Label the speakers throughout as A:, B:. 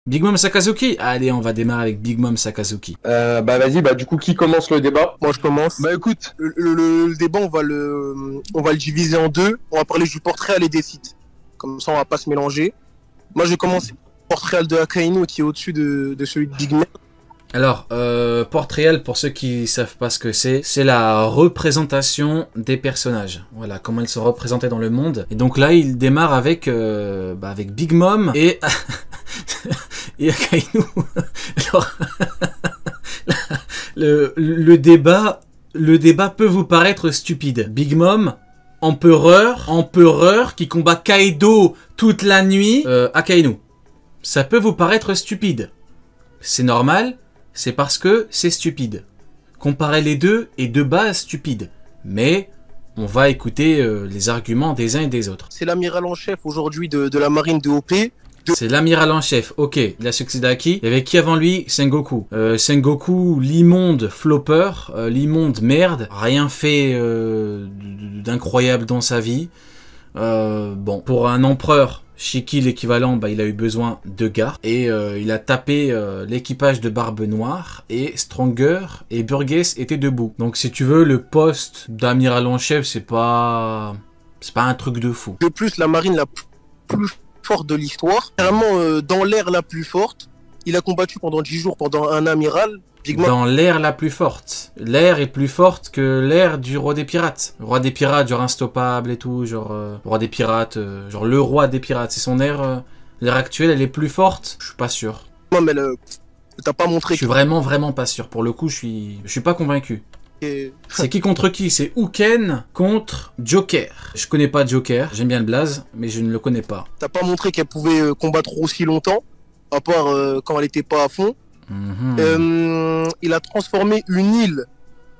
A: Big Mom Sakazuki? Allez, on va démarrer avec Big Mom Sakazuki.
B: Bah vas-y, bah du coup, qui commence le débat?
C: Moi je commence. Bah écoute, le débat on va le diviser en deux. On va parler du portrait et des sites. Comme ça on va pas se mélanger. Moi je vais commencer par le portrait de Akainu qui est au-dessus de celui de Big Mom.
A: Alors, Portrait, pour ceux qui savent pas ce que c'est la représentation des personnages. Voilà, comment ils sont représentés dans le monde. Et donc là, il démarre avec, avec Big Mom et, et Akainu. Alors, le débat peut vous paraître stupide. Big Mom, empereur qui combat Kaido toute la nuit, Akainu. Ça peut vous paraître stupide. C'est normal. C'est parce que c'est stupide. Comparer les deux est de base stupide. Mais on va écouter les arguments des uns et des autres.
C: C'est l'amiral en chef aujourd'hui de la marine de OP.
A: C'est l'amiral en chef, ok. Il a succédé à qui? Il y avait qui avant lui? Sengoku. Sengoku, l'immonde flopper, l'immonde merde. Rien fait d'incroyable dans sa vie. Bon, pour un empereur, Shiki l'équivalent, il a eu besoin de garde et il a tapé l'équipage de Barbe Noire et Stronger et Burgess étaient debout. Donc si tu veux, le poste d'amiral en chef, c'est pas un truc de fou.
C: De plus, la marine la plus forte de l'histoire, vraiment dans l'ère la plus forte. Il a combattu pendant 10 jours pendant un amiral.
A: Dans l'ère la plus forte. L'ère est plus forte que l'ère du roi des pirates. Le roi des pirates, genre instoppable et tout, genre roi des pirates, genre le roi des pirates. C'est son ère, l'ère actuelle, elle est plus forte. Je suis pas sûr.
C: Non mais t'as pas montré.
A: Je suis vraiment pas sûr. Pour le coup, je suis pas convaincu. C'est qui contre qui? C'est Uken contre Joker. Je connais pas Joker, j'aime bien le blaze, mais je ne le connais pas.
C: T'as pas montré qu'elle pouvait combattre aussi longtemps, à part quand elle était pas à fond. Il a transformé une île.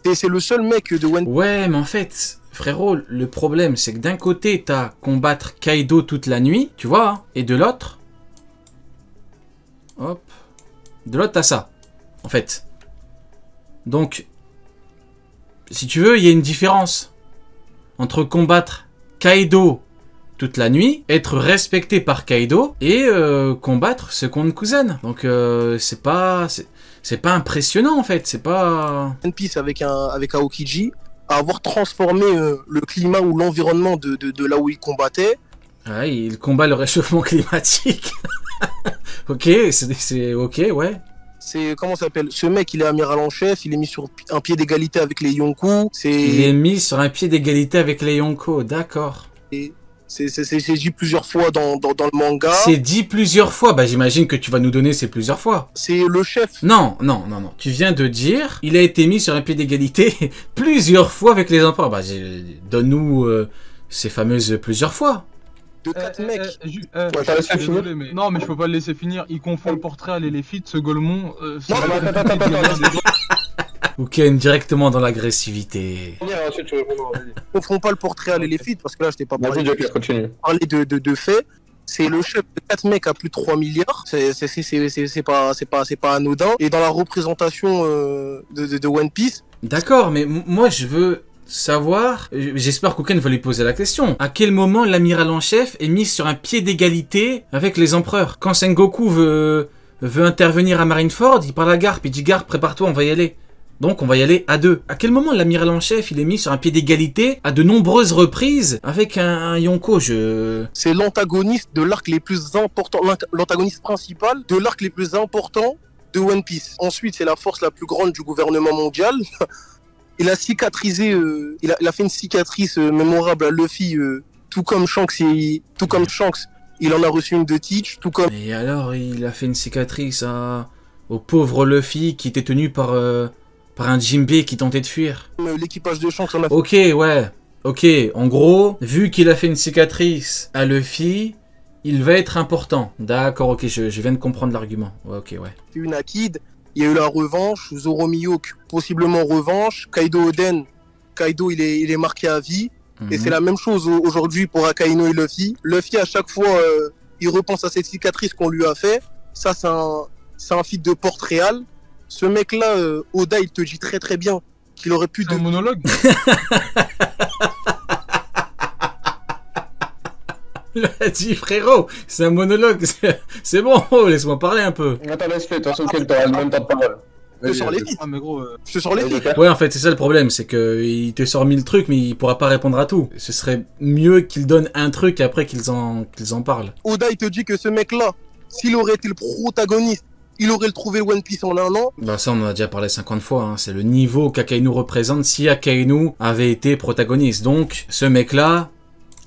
C: Et c'est le seul mec de One Piece.
A: Ouais, mais en fait, frérot, le problème, c'est que d'un côté, t'as combattre Kaido toute la nuit, tu vois, hein, et de l'autre... Hop. De l'autre, t'as ça, en fait. Donc, si tu veux, il y a une différence entre combattre Kaido toute la nuit, être respecté par Kaido et combattre Second Cousin. Donc c'est pas impressionnant en fait, c'est pas...
C: One Piece avec Aokiji à avoir transformé le climat ou l'environnement de là où il combattait.
A: Ah, il combat le réchauffement climatique. Ok, c'est ok, ouais.
C: C'est, comment ça s'appelle? Ce mec, il est amiral en chef, il est mis sur un pied d'égalité avec les Yonkou.
A: Il est mis sur un pied d'égalité avec les Yonkou, d'accord.
C: C'est dit plusieurs fois dans le manga.
A: C'est dit plusieurs fois. Bah j'imagine que tu vas nous donner ces plusieurs fois.
C: C'est le chef.
A: Non. Tu viens de dire, il a été mis sur un pied d'égalité plusieurs fois avec les empereurs. Bah donne-nous ces fameuses plusieurs fois.
C: De 4 mecs.
D: Désolé, mais... Non, mais je peux pas le laisser finir. Il confond le portrait et les feats, ce Golemon.
A: Uken directement dans l'agressivité.
C: On confond pas le portrait et les feats parce que là je t'ai pas parlé de fait. C'est le chef de 4 mecs à plus de 3 milliards. C'est pas anodin. Et dans la représentation de One Piece.
A: D'accord, mais moi je veux savoir, j'espère qu'Uken va lui poser la question. À quel moment l'amiral en chef est mis sur un pied d'égalité avec les empereurs? Quand Sengoku veut intervenir à Marineford, il parle à Garp, il dit Garp, prépare-toi, on va y aller. Donc on va y aller à deux. À quel moment l'amiral en chef il est mis sur un pied d'égalité à de nombreuses reprises avec un Yonko?
C: C'est l'antagoniste de l'arc les plus importants, l'antagoniste principal de l'arc les plus importants de One Piece. Ensuite c'est la force la plus grande du gouvernement mondial. Il a cicatrisé, il a fait une cicatrice mémorable à Luffy, tout comme Shanks, il en a reçu une de Teach, tout comme...
A: Et alors il a fait une cicatrice au pauvre Luffy qui était tenu par un Jinbei qui tentait de fuir.
C: L'équipage de Shanks en a fait...
A: Ok, ouais. Ok, en gros, vu qu'il a fait une cicatrice à Luffy, il va être important. D'accord, ok, je viens de comprendre l'argument. Ouais, ok, ouais.
C: Une à Kid, il y a eu la revanche, Zoro Mihawk, possiblement revanche, Kaido Oden, Kaido il est marqué à vie, et c'est la même chose aujourd'hui pour Akainu et Luffy. Luffy à chaque fois, il repense à cette cicatrice qu'on lui a fait, ça c'est un feat de portrait. Ce mec-là, Oda, il te dit très très bien qu'il aurait pu...
D: un monologue.
A: Il a dit frérot, c'est un monologue, c'est bon, laisse-moi parler un peu.
B: Attends, laisse-le, toi, Soken, t'auras le même temps de parole.
C: Je te sors les filles.
D: Ah, mais gros.
C: Je te sors les filles.
A: Ouais, en fait, c'est ça le problème, c'est que il te sort 1000 trucs, mais il pourra pas répondre à tout. Ce serait mieux qu'il donne un truc après qu'ils en parlent.
C: Oda, il te dit que ce mec-là, s'il aurait été le protagoniste, il aurait trouvé le One Piece en 1 an.
A: Bah ça, on en a déjà parlé 50 fois, hein. C'est le niveau qu'Akainu représente si Akainu avait été protagoniste. Donc, ce mec-là,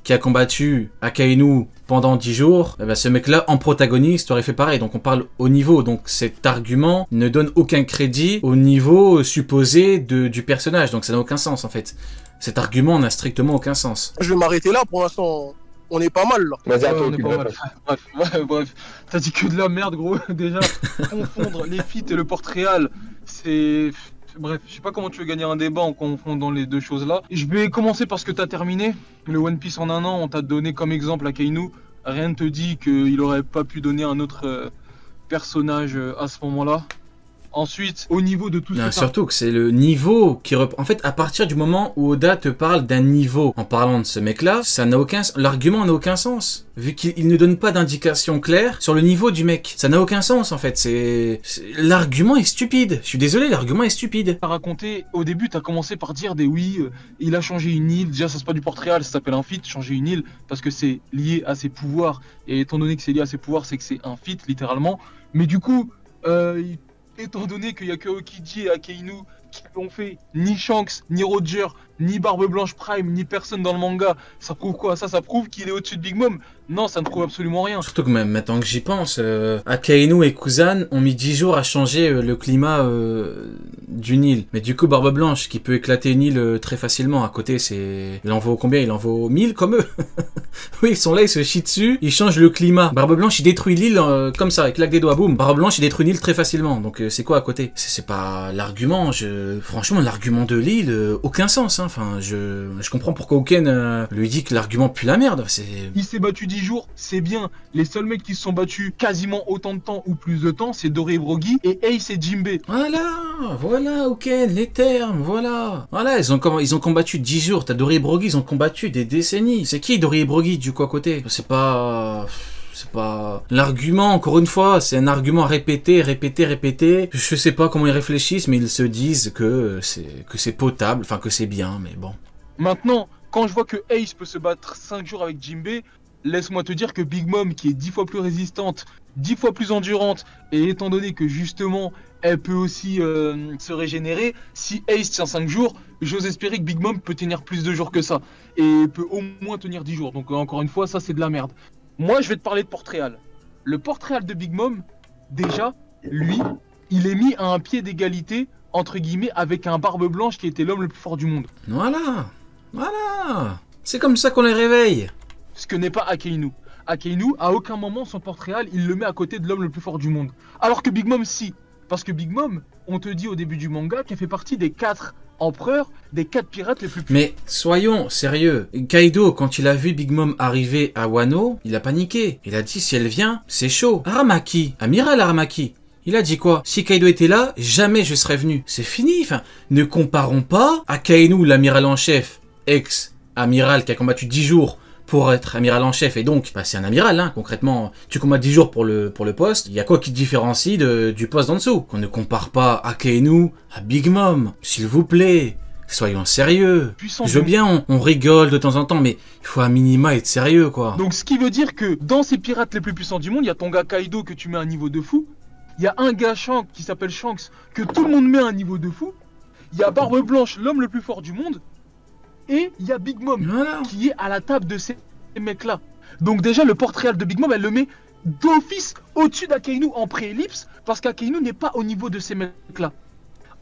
A: qui a combattu Akainu pendant 10 jours, eh ben ce mec-là, en protagoniste, aurait fait pareil. Donc on parle au niveau. Donc cet argument ne donne aucun crédit au niveau supposé du personnage. Donc ça n'a aucun sens, en fait. Cet argument n'a strictement aucun sens.
C: Je vais m'arrêter là, pour l'instant, on est pas mal, là.
B: Vas-y, à
D: Ouais,
B: toi,
D: on est pas mal. Bref. T'as dit que de la merde, gros. Déjà, confondre les feats et le Port-Réal, c'est... Bref, je sais pas comment tu veux gagner un débat en confondant les deux choses-là. Je vais commencer par ce que t'as terminé. Le One Piece en 1 an, on t'a donné comme exemple Akainu. Rien ne te dit qu'il aurait pas pu donner un autre personnage à ce moment-là. Ensuite, au niveau de tout
A: Non,
D: ça...
A: surtout que c'est le niveau qui... En fait, à partir du moment où Oda te parle d'un niveau en parlant de ce mec-là, ça n'a aucun... L'argument n'a aucun sens. Vu qu'il ne donne pas d'indication claire sur le niveau du mec. Ça n'a aucun sens, en fait. L'argument est stupide. Je suis désolé, l'argument est stupide.
D: T'as raconté, au début, t'as commencé par dire des oui, il a changé une île. Déjà, ça c'est pas du Port-Réal, ça s'appelle un feat, changer une île, parce que c'est lié à ses pouvoirs. Et étant donné que c'est lié à ses pouvoirs, c'est que c'est un feat, littéralement. Mais du coup, étant donné qu'il y a que Okiji et Akainu qui l'ont fait, ni Shanks, ni Roger, ni Barbe Blanche Prime, ni personne dans le manga, ça prouve quoi? Ça prouve qu'il est au-dessus de Big Mom? Non, ça ne prouve absolument rien.
A: Surtout que même maintenant que j'y pense, Akainu et Kuzan ont mis 10 jours à changer le climat d'une île. Mais du coup, Barbe Blanche, qui peut éclater une île très facilement, à côté, c'est... Il en vaut combien? Il en vaut 1000 comme eux. Oui, ils sont là, ils se chient dessus, ils changent le climat. Barbe Blanche, il détruit l'île comme ça, il claque des doigts, boum. Barbe Blanche, il détruit une île très facilement. Donc c'est quoi à côté? C'est pas l'argument, franchement, l'argument de l'île, aucun sens, hein. Enfin, je comprends pourquoi Oken lui dit que l'argument pue la merde.
D: Il s'est battu 10 jours, c'est bien. Les seuls mecs qui se sont battus quasiment autant de temps ou plus de temps, c'est Doré et Brogy et Ace et Jinbei.
A: Voilà, Oken, les termes, voilà. Voilà, ils ont combattu 10 jours. T'as Doré et Brogy, ils ont combattu des décennies. C'est qui Doré et Brogy, du coup, à côté? C'est pas... L'argument, encore une fois, c'est un argument répété. Je sais pas comment ils réfléchissent, mais ils se disent que c'est potable, enfin que c'est bien, mais bon.
D: Maintenant, quand je vois que Ace peut se battre 5 jours avec Jinbei, laisse-moi te dire que Big Mom, qui est 10 fois plus résistante, 10 fois plus endurante, et étant donné que justement, elle peut aussi se régénérer, si Ace tient 5 jours, j'ose espérer que Big Mom peut tenir plus de jours que ça, et peut au moins tenir 10 jours. Donc encore une fois, ça c'est de la merde. Moi, je vais te parler de Port-Réal. Le Port-Réal de Big Mom, déjà, lui, il est mis à un pied d'égalité, entre guillemets, avec un Barbe Blanche qui était l'homme le plus fort du monde.
A: Voilà. C'est comme ça qu'on les réveille.
D: Ce que n'est pas Akainu. Akainu, à aucun moment, son Port-Réal, il le met à côté de l'homme le plus fort du monde. Alors que Big Mom, si. Parce que Big Mom, on te dit au début du manga qu'elle fait partie des 4 empereurs, des 4 pirates les plus puissants.
A: Mais soyons sérieux. Kaido, quand il a vu Big Mom arriver à Wano, il a paniqué. Il a dit, si elle vient, c'est chaud. Aramaki, amiral Aramaki, il a dit quoi? Si Kaido était là, jamais je serais venu. C'est fini, enfin, ne comparons pas Akainu, l'amiral en chef, ex-amiral qui a combattu 10 jours pour être amiral en chef, et donc, bah, c'est un amiral, hein, concrètement. Tu combats 10 jours pour le poste, il y a quoi qui te différencie du poste d'en dessous? Qu'on ne compare pas Akainu à Big Mom, s'il vous plaît. Soyons sérieux. Je veux bien, on rigole de temps en temps, mais il faut à minima être sérieux, quoi.
D: Donc, ce qui veut dire que dans ces pirates les plus puissants du monde, il y a ton gars Kaido que tu mets à un niveau de fou. Il y a un gars Shanks qui s'appelle Shanks que tout le monde met à un niveau de fou. Il y a Barbe Blanche, l'homme le plus fort du monde. Et il y a Big Mom qui est à la table de ces mecs-là. Donc déjà, le Port-Réal de Big Mom, elle le met d'office au-dessus d'Akainu en pré-ellipse parce qu'Akainu n'est pas au niveau de ces mecs-là.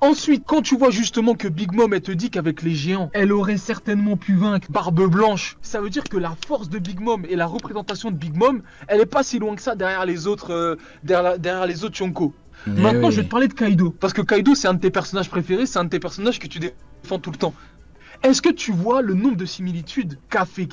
D: Ensuite, quand tu vois justement que Big Mom, elle te dit qu'avec les géants, elle aurait certainement pu vaincre Barbe Blanche, ça veut dire que la force de Big Mom et la représentation de Big Mom, elle est pas si loin que ça derrière les autres, derrière les autres Yonko. Maintenant, oui, je vais te parler de Kaido. Parce que Kaido, c'est un de tes personnages préférés, c'est un de tes personnages que tu défends tout le temps. Est-ce que tu vois le nombre de similitudes qu'a fait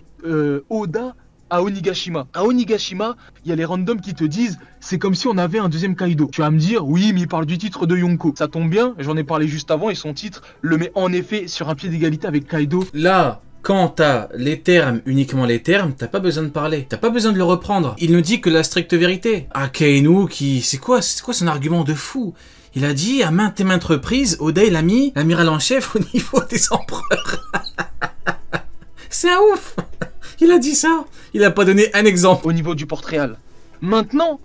D: Oda à Onigashima? À Onigashima, il y a les randoms qui te disent c'est comme si on avait un deuxième Kaido. Tu vas me dire oui, mais il parle du titre de Yonko. Ça tombe bien, j'en ai parlé juste avant et son titre le met en effet sur un pied d'égalité avec Kaido.
A: Là, quand t'as les termes, uniquement les termes, t'as pas besoin de parler. T'as pas besoin de le reprendre. Il ne dit que la stricte vérité. Akainu qui... C'est quoi son argument de fou? Il a dit à maintes et maintes reprises, Oda il a mis l'amiral en chef au niveau des empereurs. C'est un ouf. Il a dit ça. Il a pas donné un exemple.
D: Au niveau du Port-Réal. Maintenant,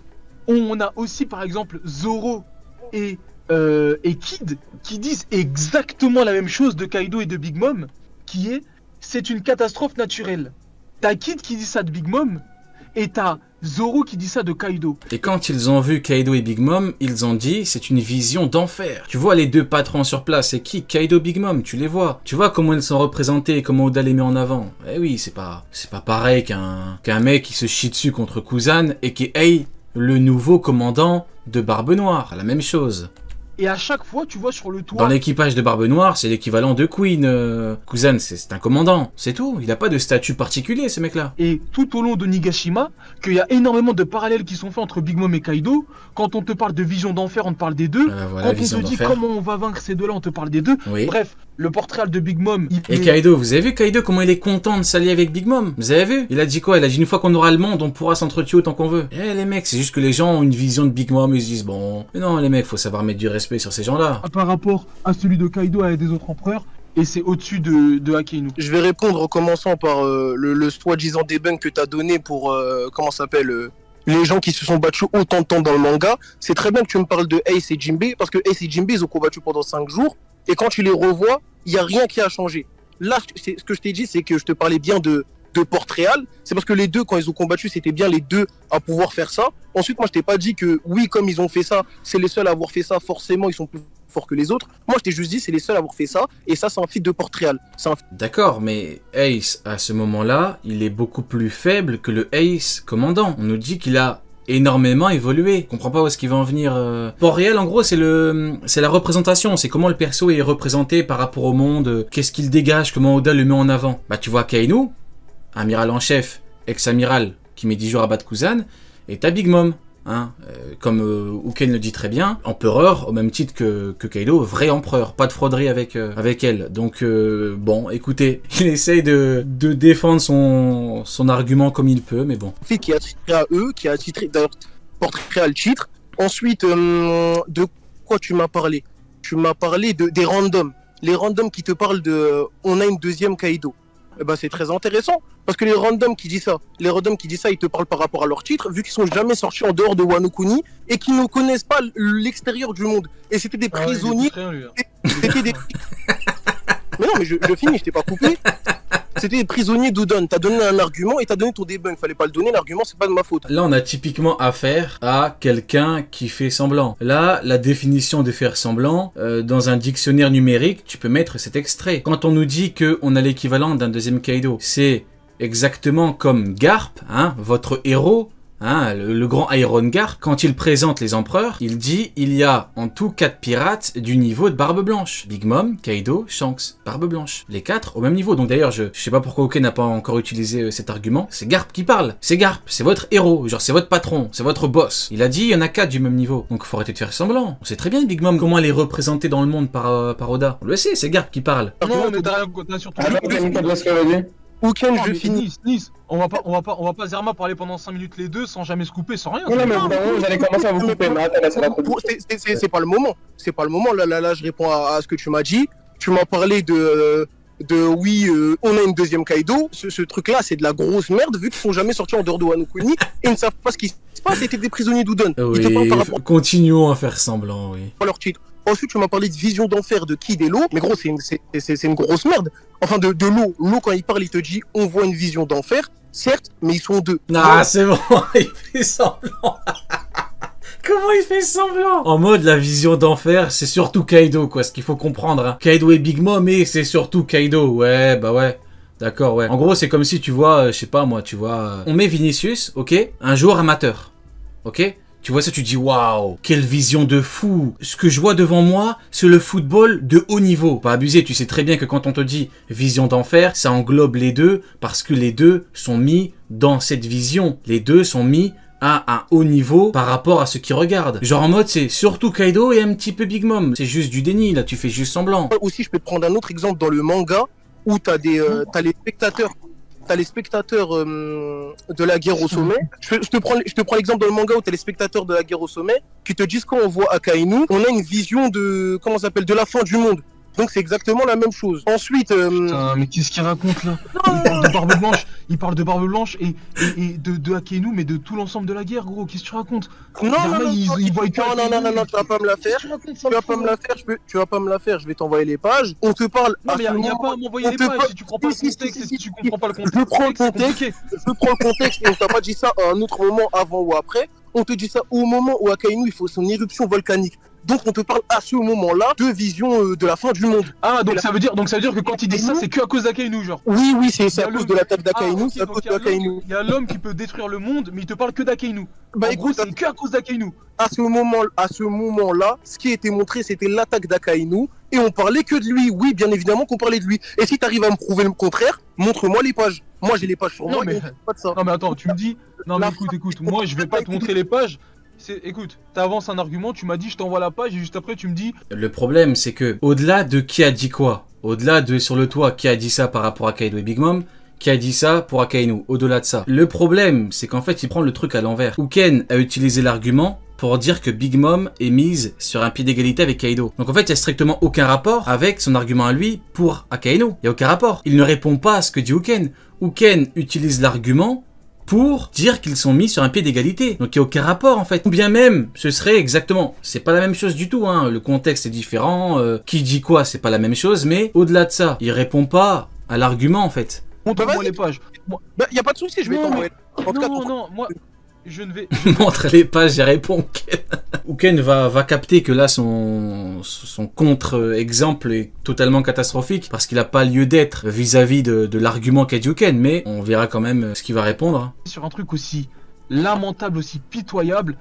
D: on a aussi par exemple Zoro et Kid qui disent exactement la même chose de Kaido et de Big Mom, qui est c'est une catastrophe naturelle. T'as Kid qui dit ça de Big Mom et t'as Zoro qui dit ça de Kaido.
A: Et quand ils ont vu Kaido et Big Mom, ils ont dit c'est une vision d'enfer. Tu vois les deux patrons sur place, c'est qui? Kaido, Big Mom, tu les vois. Tu vois comment ils sont représentés et comment Oda les met en avant. Eh oui, c'est pas pareil qu'un mec qui se chie dessus contre Kuzan et qui est le nouveau commandant de Barbe Noire. La même chose.
D: Et à chaque fois, tu vois sur le toit...
A: Dans l'équipage de Barbe Noire, c'est l'équivalent de Queen. Kuzan, c'est un commandant, c'est tout. Il a pas de statut particulier, ce mec-là.
D: Et tout au long de Nigashima, qu'il y a énormément de parallèles qui sont faits entre Big Mom et Kaido. Quand on te parle de vision d'enfer, on te parle des deux.
A: Voilà,
D: quand on te dit comment on va vaincre ces deux-là, on te parle des deux.
A: Oui.
D: Bref, le portrait de Big Mom...
A: Et Kaido, vous avez vu Kaido, comment il est content de s'allier avec Big Mom? Vous avez vu? Il a dit quoi? Il a dit une fois qu'on aura le monde, on pourra s'entretuer autant qu'on veut. Eh les mecs, c'est juste que les gens ont une vision de Big Mom, ils se disent bon... Mais non les mecs, faut savoir mettre du respect sur ces gens-là.
D: Par rapport à celui de Kaido et des autres empereurs, et c'est au-dessus de Akainu.
C: Je vais répondre en commençant par le soi-disant debunk que tu as donné pour, comment ça s'appelle, les gens qui se sont battus autant de temps dans le manga. C'est très bien que tu me parles de Ace et Jinbei, parce que Ace et Jinbei, ils ont combattu pendant 5 jours, et quand tu les revois, il n'y a rien qui a changé. Là, ce que je t'ai dit, c'est que je te parlais bien de Port-Réal, c'est parce que les deux, quand ils ont combattu, c'était bien les deux à pouvoir faire ça. Ensuite, moi, je t'ai pas dit que, oui, comme ils ont fait ça, c'est les seuls à avoir fait ça, forcément, ils sont plus forts que les autres. Moi, je t'ai juste dit, c'est les seuls à avoir fait ça, et ça, c'est un feat de Port-Réal.
A: D'accord, mais Ace, à ce moment-là, il est beaucoup plus faible que le Ace commandant. On nous dit qu'il a énormément évolué. Je comprends pas où est-ce qu'il va en venir. Port-Réal, en gros, c'est la représentation. C'est comment le perso est représenté par rapport au monde. Qu'est-ce qu'il dégage, comment Oda le met en avant. Bah, tu vois Kainu, amiral en chef, ex-amiral, qui met 10 jours à battre Kuzan, et t'as Big Mom, hein, comme Uken le dit très bien, empereur, au même titre que Kaido, vrai empereur, pas de frauderie avec elle. Donc, bon, écoutez, il essaye de défendre son argument comme il peut, mais bon.
C: Qui a titré à eux, qui a titré, d'ailleurs, portrait à le titre. Ensuite, de quoi tu m'as parlé? Tu m'as parlé des randoms. Les randoms qui te parlent de on a une deuxième Kaido. Eh ben, c'est très intéressant, parce que les randoms qui disent ça, ils te parlent par rapport à leur titre, vu qu'ils sont jamais sortis en dehors de Wano Kuni, et qu'ils ne connaissent pas l'extérieur du monde. Et c'était des prisonniers... C'était des... Mais non, mais je finis, je t'ai pas coupé. C'était des prisonniers d'Udon. T'as donné un argument et t'as donné ton debunk. Fallait pas le donner, l'argument, c'est pas de ma faute.
A: Là, on a typiquement affaire à quelqu'un qui fait semblant. Là, la définition de faire semblant, dans un dictionnaire numérique, tu peux mettre cet extrait. Quand on nous dit qu'on a l'équivalent d'un deuxième Kaido, c'est exactement comme Garp, hein, votre héros, hein, le grand Iron Garp, quand il présente les empereurs, il dit il y a en tout 4 pirates du niveau de Barbe Blanche. Big Mom, Kaido, Shanks, Barbe Blanche. Les 4 au même niveau. Donc d'ailleurs, je sais pas pourquoi Oken n'a pas encore utilisé cet argument. C'est Garp qui parle. C'est Garp, c'est votre héros. Genre c'est votre patron, c'est votre boss. Il a dit il y en a 4 du même niveau. Donc faut arrêter de faire semblant. On sait très bien Big Mom comment elle est représentée dans le monde par Oda. On le sait, c'est Garp qui parle.
D: Non, mais t'as surtout...
C: Aucun je finis.
D: Nice. On va pas Zerma parler pendant 5 minutes les deux sans jamais se couper, sans rien.
B: Non, mais vous allez commencer à vous couper. Mais attends, ça va
C: c'est pas le moment. C'est pas le moment. Là, je réponds à ce que tu m'as dit. Tu m'as parlé de oui, on a une deuxième Kaido. Ce truc-là, c'est de la grosse merde vu qu'ils sont jamais sortis en dehors de Wano Kuni et ils ne savent pas ce qui se passe. C'était des prisonniers d'Udon.
A: Oui, continuons à faire semblant, oui.
C: Leur titre. Ensuite, tu m'as parlé de vision d'enfer de Kid et Law. Mais gros, c'est une grosse merde. Enfin, de Law. Law, quand il parle, il te dit on voit une vision d'enfer. Certes, mais ils sont deux.
A: Ah, c'est bon, il fait semblant. Comment il fait semblant? En mode, la vision d'enfer, c'est surtout Kaido, quoi. Ce qu'il faut comprendre, hein. Kaido et Big Mom, mais c'est surtout Kaido. Ouais, bah ouais. D'accord, ouais. En gros, c'est comme si, tu vois, je sais pas, moi, tu vois... On met Vinicius, ok? Un joueur amateur. Ok? Tu vois ça, tu dis waouh, quelle vision de fou. Ce que je vois devant moi, c'est le football de haut niveau. Pas abusé, tu sais très bien que quand on te dit vision d'enfer, ça englobe les deux parce que les deux sont mis dans cette vision. Les deux sont mis à un haut niveau par rapport à ce qu'ils regardent. Genre en mode, c'est surtout Kaido et un petit peu Big Mom. C'est juste du déni, là, tu fais juste semblant.
C: Aussi, je peux te prendre un autre exemple dans le manga. où t'as les spectateurs de la guerre au sommet. Je te prends l'exemple dans le manga où t'as les spectateurs de la guerre au sommet qui te disent quand on voit Akainu, on a une vision de, comment ça s'appelle, de la fin du monde. Donc c'est exactement la même chose. Ensuite...
D: Putain, mais qu'est-ce qu'il raconte là? Il parle de Barbe Blanche, il parle de Barbe Blanche et de Akainu, mais de tout l'ensemble de la guerre, gros. Qu'est-ce que tu racontes?
C: Non, tu vas pas me la faire. Tu vas pas me la faire, je vais t'envoyer les pages. On te parle...
D: Non, mais il n'y a pas à m'envoyer les pages si tu prends pas le contexte et si tu comprends pas le contexte.
C: Je prends le contexte et on t'a pas dit ça à un autre moment avant ou après. On te dit ça au moment où Akainu il faut son éruption volcanique. Donc on te parle à ce moment-là de vision de la fin du monde.
D: Ah, donc ça veut dire que quand il dit ça, c'est que à cause d'Akainu, genre.
C: Oui, c'est à cause de l'attaque d'Akainu, c'est à cause d'Akainu.
D: Il y a l'homme qui peut détruire le monde, mais il te parle que d'Akainu.
C: Bah écoute,
D: c'est que à cause d'Akainu.
C: À ce moment-là, ce qui a été montré, c'était l'attaque d'Akainu, et on parlait que de lui. Oui, bien évidemment qu'on parlait de lui. Et si t'arrives à me prouver le contraire, montre-moi les pages. Moi, j'ai les pages sur moi,
D: mais
C: pas de ça.
D: Non mais attends, tu me dis... Non mais écoute, moi je vais pas te montrer les pages. Écoute, t'avances un argument, tu m'as dit je t'envoie la page et juste après tu me dis...
A: Le problème c'est que, au-delà de qui a dit quoi, au-delà de sur le toit qui a dit ça par rapport à Kaido et Big Mom, qui a dit ça pour Akainu, au-delà de ça. Le problème c'est qu'en fait il prend le truc à l'envers. Uken a utilisé l'argument pour dire que Big Mom est mise sur un pied d'égalité avec Kaido. Donc en fait il n'y a strictement aucun rapport avec son argument à lui pour Akainu. Il n'y a aucun rapport. Il ne répond pas à ce que dit Uken. Uken utilise l'argument pour dire qu'ils sont mis sur un pied d'égalité. Donc il n'y a aucun rapport en fait. Ou bien même, ce serait exactement, c'est pas la même chose du tout, hein. Le contexte est différent, qui dit quoi, c'est pas la même chose, mais au-delà de ça, il répond pas à l'argument en fait.
D: Montre-moi les pages.
C: Bah y a pas de souci, je vais t'envoyer.
D: Non, moi, je ne vais...
A: Montre les pages, j'y réponds. Uken va capter que là son contre-exemple est totalement catastrophique parce qu'il n'a pas lieu d'être vis-à-vis de l'argument qu'a dit Uken, mais on verra quand même ce qu'il va répondre.
D: Sur un truc aussi lamentable, aussi pitoyable.